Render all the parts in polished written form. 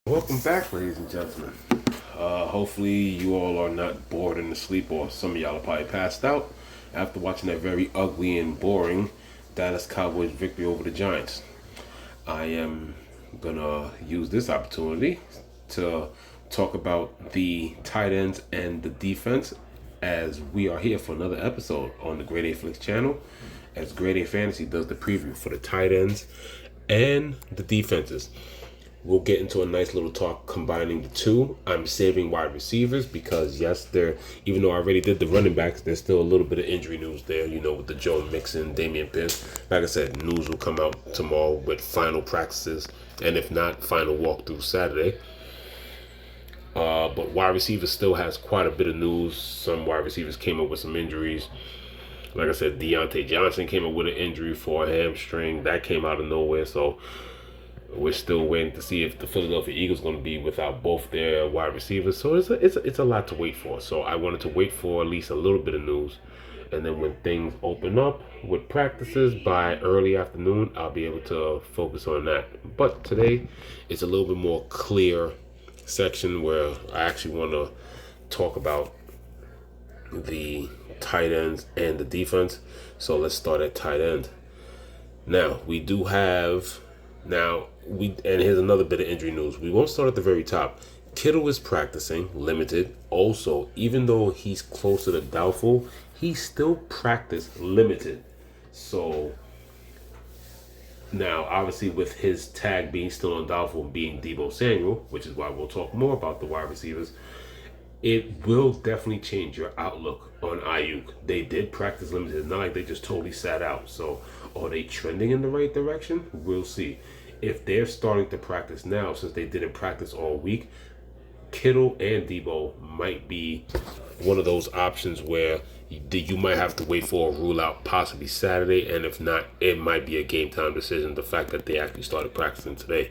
Welcome back, ladies and gentlemen. Hopefully, you all are not bored and asleep, or some of y'all are probably passed out after watching that very ugly and boring Dallas Cowboys victory over the Giants. I am gonna use this opportunity to talk about the tight ends and the defense as we are here for another episode on the Grade A Flicks channel as Grade A Fantasy does the preview for the tight ends and the defenses. We'll get into a nice little talk combining the two. I'm saving wide receivers because, yes, even though I already did the running backs, there's still a little bit of injury news there, with the Joe Mixon, Damian Pierce. Like I said, news will come out tomorrow with final practices, and if not, final walkthrough Saturday. But wide receivers still has quite a bit of news. Some wide receivers came up with some injuries. Like I said, Deontay Johnson came up with an injury for a hamstring. That came out of nowhere, so we're still waiting to see if the Philadelphia Eagles going to be without both their wide receivers. So it's a lot to wait for. So I wanted to wait for at least a little bit of news. And then when things open up with practices by early afternoon, I'll be able to focus on that. But today, it's a little bit more clear section where I actually want to talk about the tight ends and the defense. So let's start at tight end. Now, and here's another bit of injury news. We won't start at the very top. Kittle is practicing limited. Also, even though he's closer to doubtful, he still practiced limited. So now, obviously, with his tag being still on doubtful and being Deebo Samuel, which is why we'll talk more about the wide receivers, it will definitely change your outlook on Ayuk. They did practice limited. It's not like they just totally sat out. So are they trending in the right direction? We'll see. If they're starting to practice now, since they didn't practice all week, Kittle and Deebo might be one of those options where you might have to wait for a rule out possibly Saturday, and if not, it might be a game time decision. The fact that they actually started practicing today.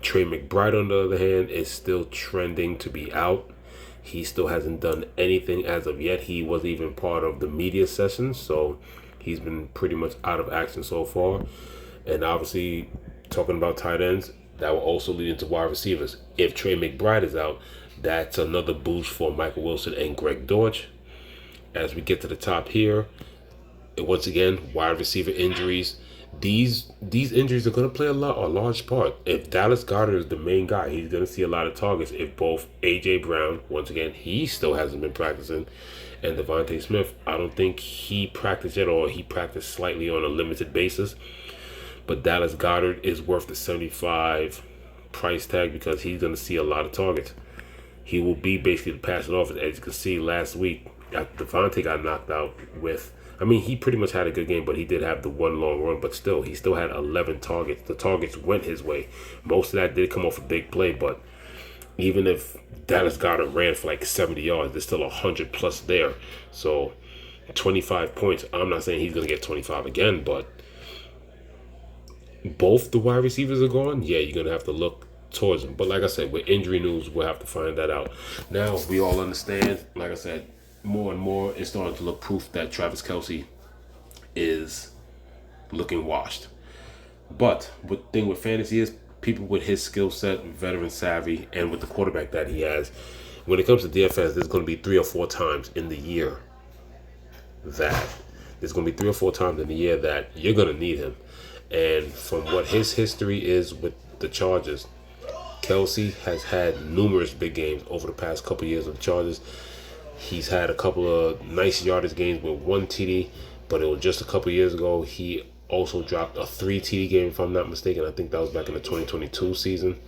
Trey McBride, on the other hand, is still trending to be out. He still hasn't done anything as of yet. He wasn't even part of the media session, so he's been pretty much out of action so far. And obviously, talking about tight ends, that will also lead into wide receivers. If Trey McBride is out, that's another boost for Michael Wilson and Greg Dortch. As we get to the top here, once again, wide receiver injuries. These injuries are going to play a large part. If Dallas Goedert is the main guy, he's going to see a lot of targets. If both A.J. Brown, once again, he still hasn't been practicing, and Devontae Smith, I don't think he practiced yet, or he practiced slightly on a limited basis. But Dallas Goedert is worth the 75 price tag because he's going to see a lot of targets. He will be basically the passing off. As you can see last week, after Devontae got knocked out he pretty much had a good game, but he did have the one long run. But still, he still had 11 targets. The targets went his way. Most of that did come off a big play, but even if Dallas Goedert ran for like 70 yards, there's still 100 plus there. So 25 points. I'm not saying he's going to get 25 again, but both the wide receivers are gone. Yeah, you're going to have to look towards them. But like I said, with injury news, we'll have to find that out. Now, we all understand, like I said, more and more it's starting to look proof that Travis Kelce is looking washed. But the thing with fantasy is people with his skill set, veteran savvy, and with the quarterback that he has, when it comes to DFS, there's going to be 3 or 4 times in the year that you're going to need him. And from what his history is with the Chargers, Kelce has had numerous big games over the past couple years of the Chargers. He's had a couple of nice yardage games with 1 TD, but it was just a couple years ago. He also dropped a 3 TD game, if I'm not mistaken. I think that was back in the 2022 season.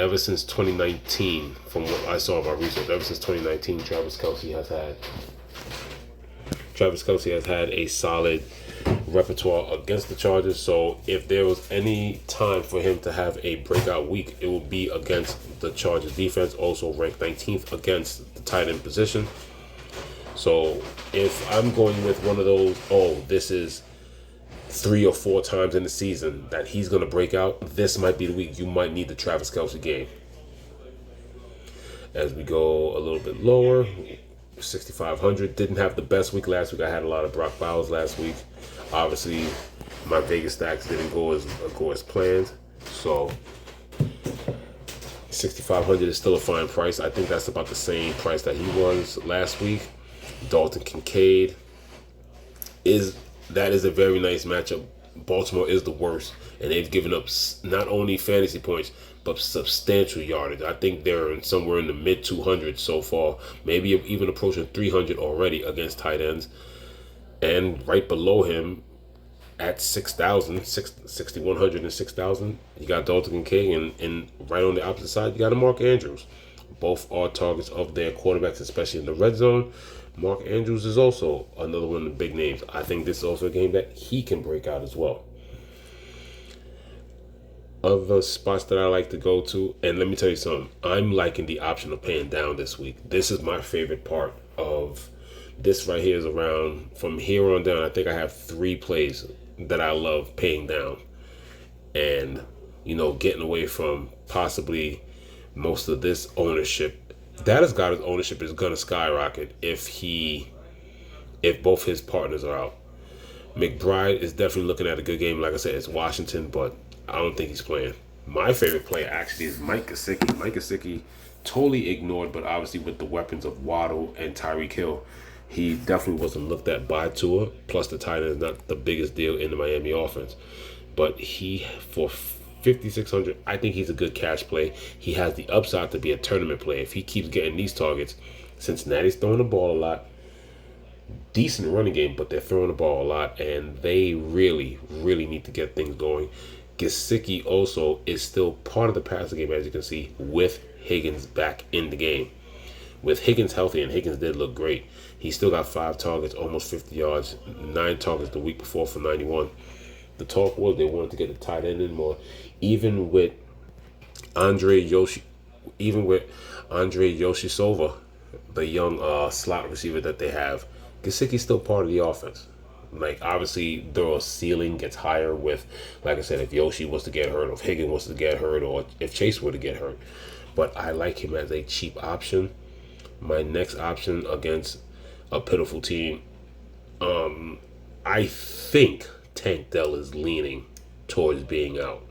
Ever since 2019, from what I saw of my research, ever since 2019, Travis Kelce has had a solid repertoire against the Chargers. So if there was any time for him to have a breakout week, it would be against the Chargers defense, also ranked 19th against the tight end position. So if I'm going with one of those, this is 3 or 4 times in the season that he's going to break out, this might be the week you might need the Travis Kelce game. As we go a little bit lower, 6,500. Didn't have the best week last week. I had a lot of Brock Bowers last week. Obviously, my Vegas stacks didn't go as planned. So 6,500 is still a fine price. I think that's about the same price that he was last week. Dalton Kincaid is a very nice matchup. Baltimore is the worst, and they've given up not only fantasy points but substantial yardage. I think they're somewhere in the mid 200s so far, maybe even approaching 300 already against tight ends. And right below him, at 6,100 and 6,000, you got Dalton Kincaid, and right on the opposite side, you got a Mark Andrews. Both are targets of their quarterbacks, especially in the red zone. Mark Andrews is also another one of the big names. I think this is also a game that he can break out as well. Other spots that I like to go to, and let me tell you something, I'm liking the option of paying down this week. This is my favorite part of this right here. Is around from here on down. I think I have 3 plays that I love paying down, and getting away from possibly most of this ownership. Dallas Goedert's ownership is gonna skyrocket if both his partners are out. McBride is definitely looking at a good game. Like I said, it's Washington, but I don't think he's playing. My favorite player actually is Mike Gesicki. Mike Gesicki, totally ignored, but obviously with the weapons of Waddle and Tyreek Hill, he definitely wasn't looked at by Tua. Plus, the tight end is not the biggest deal in the Miami offense. But for 5,600, I think he's a good cash play. He has the upside to be a tournament play. If he keeps getting these targets, Cincinnati's throwing the ball a lot. Decent running game, but they're throwing the ball a lot, and they really, really need to get things going. Gesicki also is still part of the passing game, as you can see, with Higgins back in the game. With Higgins healthy, and Higgins did look great, he still got 5 targets, almost 50 yards, 9 targets the week before for 91. The talk was they wanted to get the tight end in more. Even with Andre Yoshisova, the young slot receiver that they have, Gesicki's still part of the offense. Like, obviously, their ceiling gets higher with, like I said, if Yoshi was to get hurt, or if Higgins was to get hurt, or if Chase were to get hurt. But I like him as a cheap option. My next option against a pitiful team, I think Tank Dell is leaning towards being out.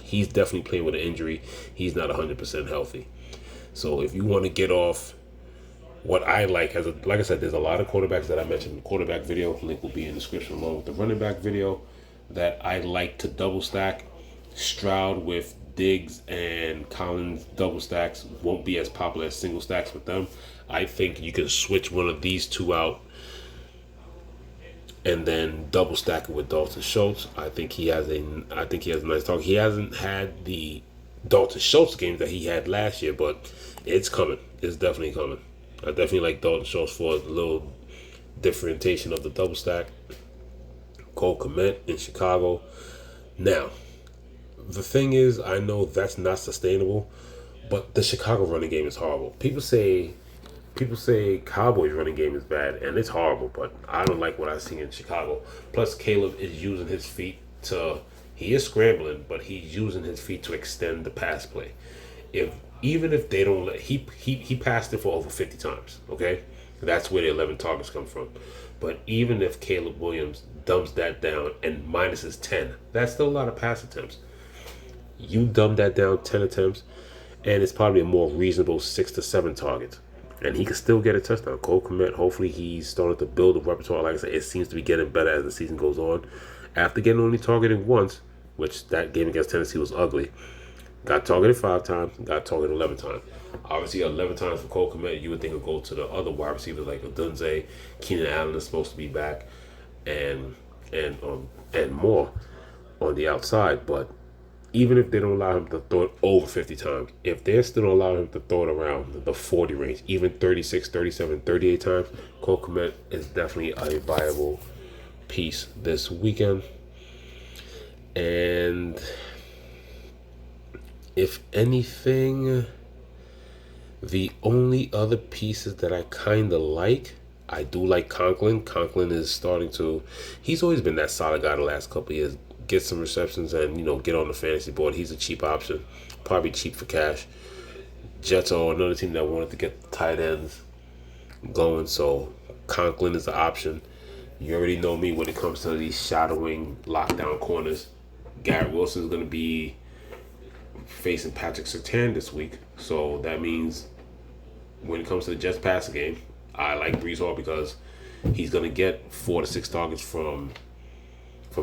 He's definitely playing with an injury. He's not 100% healthy. So if you want to get off what I like, like I said, there's a lot of quarterbacks that I mentioned in the quarterback video. Link will be in the description along with the running back video that I like to double stack. Stroud with Diggs and Collins double stacks won't be as popular as single stacks with them. I think you can switch one of these 2 out and then double stack it with Dalton Schultz. I think he has a nice talk. He hasn't had the Dalton Schultz games that he had last year, but it's coming. It's definitely coming. I definitely like Dalton Schultz for a little differentiation of the double stack. Cole Kmet in Chicago. Now, the thing is, I know that's not sustainable, but the Chicago running game is horrible. People say Cowboys running game is bad, and it's horrible, but I don't like what I see in Chicago. Plus, Caleb is using his feet he is scrambling, but he's using his feet to extend the pass play. Even if they don't he passed it for over 50 times, okay? That's where the 11 targets come from. But even if Caleb Williams dumps that down and minuses 10, that's still a lot of pass attempts. You dumb that down 10 attempts, and it's probably a more reasonable 6 to 7 targets. And he can still get a touchdown. Cole Kmet, hopefully he's starting to build a repertoire. Like I said, it seems to be getting better as the season goes on. After getting only targeted once, which that game against Tennessee was ugly, got targeted 5 times, got targeted 11 times. Obviously, 11 times for Cole Kmet, you would think it would go to the other wide receivers like Odunze. Keenan Allen is supposed to be back, and more on the outside. But even if they don't allow him to throw it over 50 times, if they're still allowing him to throw it around the 40 range, even 36, 37, 38 times, Cole Kmet is definitely a viable piece this weekend. And if anything, the only other pieces that I kind of like, I do like Conklin. Conklin is starting to, he's always been that solid guy the last couple of years. Get some receptions and, get on the fantasy board. He's a cheap option. Probably cheap for cash. Jets are another team that wanted to get the tight ends going, so Conklin is the option. You already know me when it comes to these shadowing lockdown corners. Garrett Wilson is going to be facing Patrick Surtain this week. So that means when it comes to the Jets passing game, I like Brees Hall because he's gonna get 4 to 6 targets from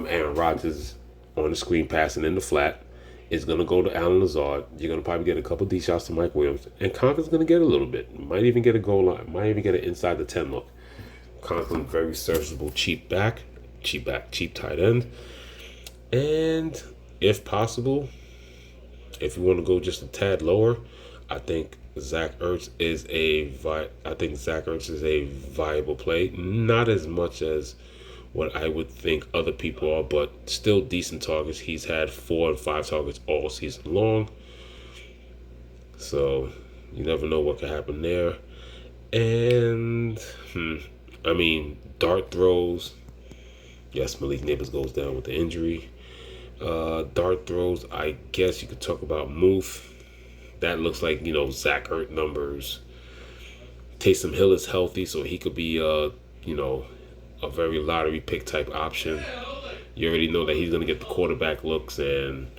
Aaron Rodgers on the screen passing in the flat. It's going to go to Allen Lazard. You're going to probably get a couple D shots to Mike Williams. And Conklin's going to get a little bit. Might even get a goal line. Might even get an inside the 10 look. Conklin, very serviceable, cheap tight end. And if possible, if you want to go just a tad lower, I think Zach Ertz is a viable play. Not as much as what I would think other people are, but still decent targets. He's had 4 and 5 targets all season long. So you never know what could happen there. And, dart throws. Yes, Malik Neighbors goes down with the injury. Dart throws, I guess you could talk about Muth. That looks like, Zach Ertz numbers. Taysom Hill is healthy, so he could be, a very lottery pick type option. You already know that he's going to get the quarterback option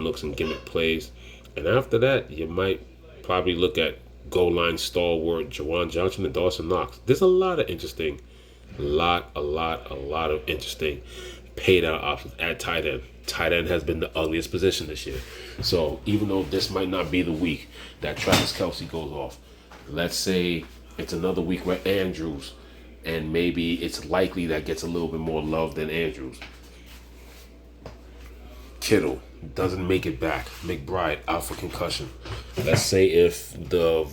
looks and gimmick plays. And after that, you might probably look at goal line stalwart Jawan Johnson and Dawson Knox. There's a lot of interesting paid out options at tight end. Tight end has been the ugliest position this year. So even though this might not be the week that Travis Kelce goes off, let's say it's another week where Andrews, and maybe it's likely that gets a little bit more love than Andrews. Kittle doesn't make it back. McBride out for concussion. Let's say if the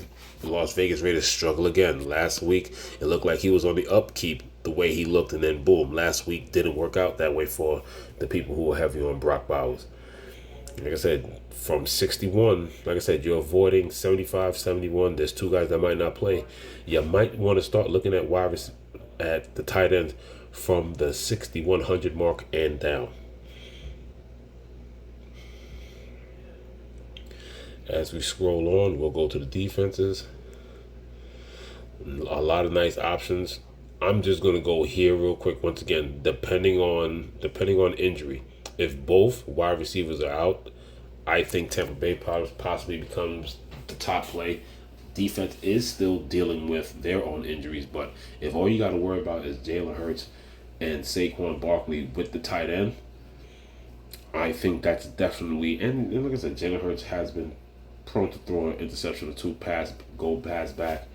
Las Vegas Raiders struggle again. Last week, it looked like he was on the upkeep the way he looked, and then boom, last week didn't work out that way for the people who were heavy on Brock Bowers. Like I said, from 61, you're avoiding 75, 71. There's 2 guys that might not play. You might want to start looking at at the tight end from the 6,100 mark and down. As we scroll on, we'll go to the defenses. A lot of nice options. I'm just gonna go here real quick once again, depending on injury. If both wide receivers are out, I think Tampa Bay possibly becomes the top play. Defense is still dealing with their own injuries, but if all you got to worry about is Jalen Hurts and Saquon Barkley with the tight end, I think that's definitely, and like I said, Jalen Hurts has been prone to throw an interception or 2, pass back,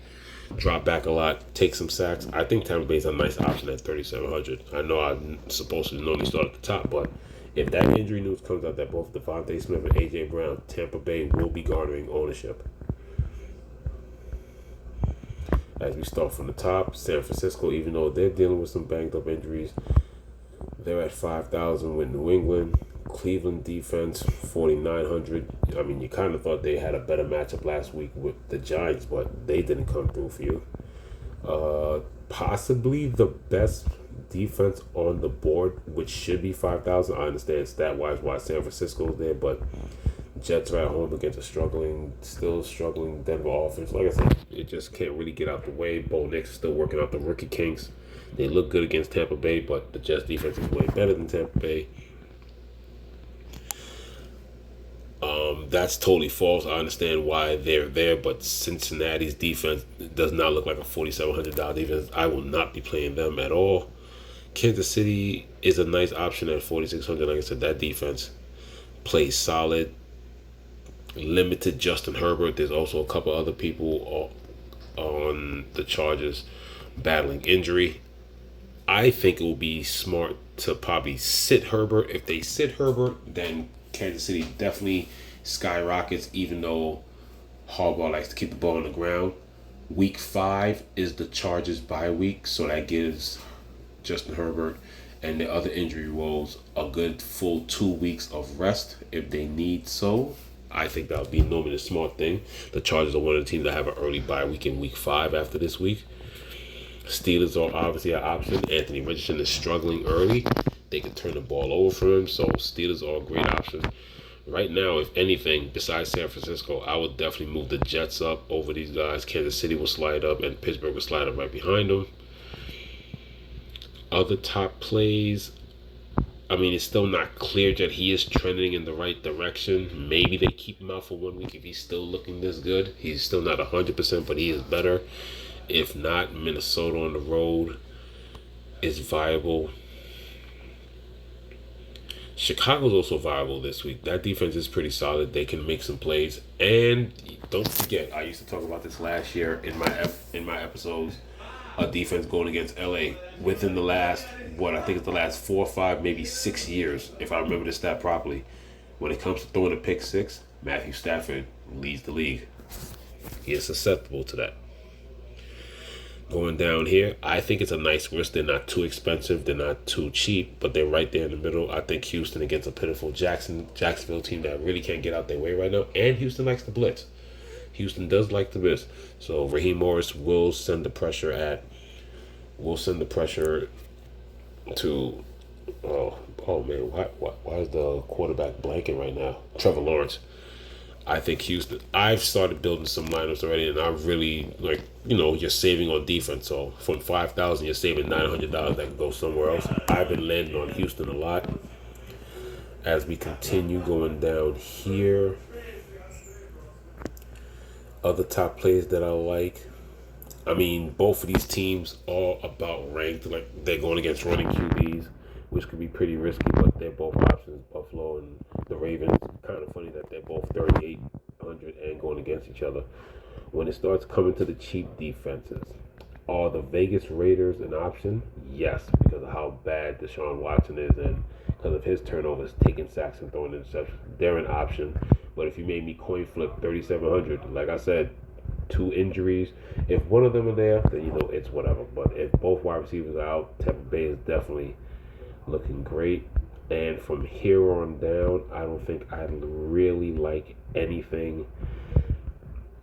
drop back a lot, take some sacks. I think Tampa Bay's a nice option at 3,700. I know I'm supposed to normally start at the top, but if that injury news comes out that both Devontae Smith and A.J. Brown, Tampa Bay will be garnering ownership. As we start from the top, San Francisco, even though they're dealing with some banged up injuries, they're at 5,000 with New England. Cleveland defense, 4,900. You kind of thought they had a better matchup last week with the Giants, but they didn't come through for you. Possibly the best defense on the board, which should be 5,000. I understand stat-wise why San Francisco's there, but Jets are at home against a still struggling Denver offense. Like I said, it just can't really get out the way. Bo Nix is still working out the rookie kinks. They look good against Tampa Bay, but the Jets defense is way better than Tampa Bay. That's totally false. I understand why they're there, but Cincinnati's defense does not look like a $4,700 defense. I will not be playing them at all. Kansas City is a nice option at 4,600. Like I said, that defense plays solid. Limited Justin Herbert. There's also a couple other people on the Chargers battling injury. I think it will be smart to probably sit Herbert. If they sit Herbert, then Kansas City definitely skyrockets, even though Harbaugh likes to keep the ball on the ground. Week 5 is the Chargers bye week, so that gives Justin Herbert and the other injury woes a good full 2 weeks of rest if they need so. I think that would be normally the smart thing. The Chargers are one of the teams that have an early bye week in week 5 after this week. Steelers are obviously an option. Anthony Richardson is struggling early. They can turn the ball over for him, so Steelers are a great option. Right now, if anything, besides San Francisco, I would definitely move the Jets up over these guys. Kansas City will slide up, and Pittsburgh will slide up right behind them. Other top plays, I mean, it's still not clear that he is trending in the right direction. Maybe they keep him out for 1 week if he's still looking this good. He's still not 100%, but he is better. If not, Minnesota on the road is viable. Chicago's also viable this week. That defense is pretty solid. They can make some plays. And don't forget, I used to talk about this last year in my episodes. A defense going against LA within the last, I think it's the last 4 or 5, maybe 6 years, if I remember the stat properly. When it comes to throwing a pick six, Matthew Stafford leads the league. He is susceptible to that. Going down here, I think it's a nice risk. They're not too expensive. They're not too cheap, but they're right there in the middle. I think Houston against a pitiful Jacksonville team that really can't get out their way right now. And Houston likes to blitz. Houston does like to blitz. So Raheem Morris will send the pressure to oh man, why is the quarterback blanking right now? Trevor Lawrence. I think Houston. I've started building some lineups already, and I really you're saving on defense. So from $5,000, you're saving $900 that can go somewhere else. I've been landing on Houston a lot. As we continue going down here, other top plays that I like. I mean, both of these teams are about ranked. Like, they're going against running QBs, which could be pretty risky, but they're both options. Buffalo and the Ravens. Kind of funny that they're both 3,800 and going against each other. When it starts coming to the cheap defenses, are the Vegas Raiders an option? Yes, because of how bad Deshaun Watson is and because of his turnovers, taking sacks and throwing interceptions. They're an option. But if you made me coin flip 3,700, like I said, 2 injuries. If one of them are there, then it's whatever. But if both wide receivers are out, Tampa Bay is definitely looking great. And from here on down, I don't think I really like anything.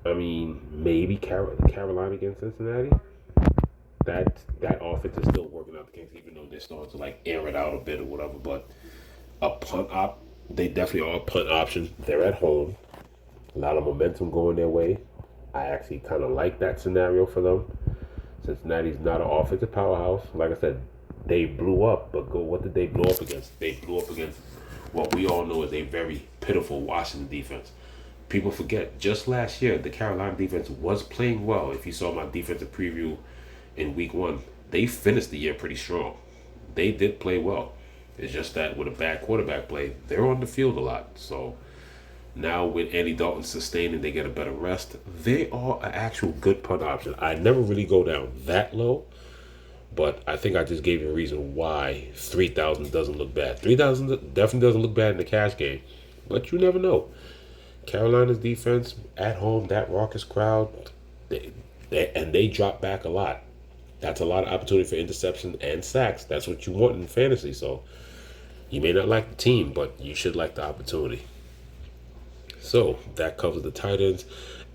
I mean, maybe Carolina against Cincinnati. That offense is still working out the kinks, even though they're starting to air it out a bit or whatever. But a punt they definitely are a punt option. They're at home. A lot of momentum going their way. I actually kind of like that scenario for them. Cincinnati's not an offensive powerhouse. Like I said, they blew up, but what did they blow up against? They blew up against what we all know is a very pitiful Washington defense. People forget, just last year, the Carolina defense was playing well. If you saw my defensive preview in week 1, they finished the year pretty strong. They did play well. It's just that with a bad quarterback play, they're on the field a lot. So now with Andy Dalton sustaining, they get a better rest. They are an actual good punt option. I never really go down that low, but I think I just gave you a reason why 3,000 doesn't look bad. 3,000 definitely doesn't look bad in the cash game, but you never know. Carolina's defense at home, that raucous crowd, they drop back a lot. That's a lot of opportunity for interception and sacks. That's what you want in fantasy. So you may not like the team, but you should like the opportunity. So that covers the tight ends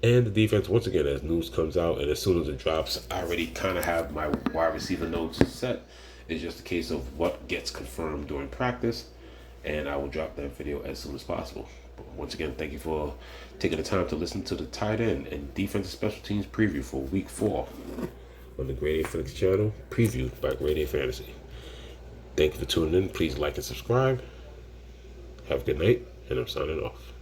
and the defense. Once again, as news comes out and as soon as it drops, I already kind of have my wide receiver notes set. It's just a case of what gets confirmed during practice, and I will drop that video as soon as possible. But once again, thank you for taking the time to listen to the tight end and defensive special teams preview for week 4 on the Grade A Felix channel, previewed by Grade A Fantasy. Thank you for tuning in. Please like and subscribe. Have a good night, and I'm signing off.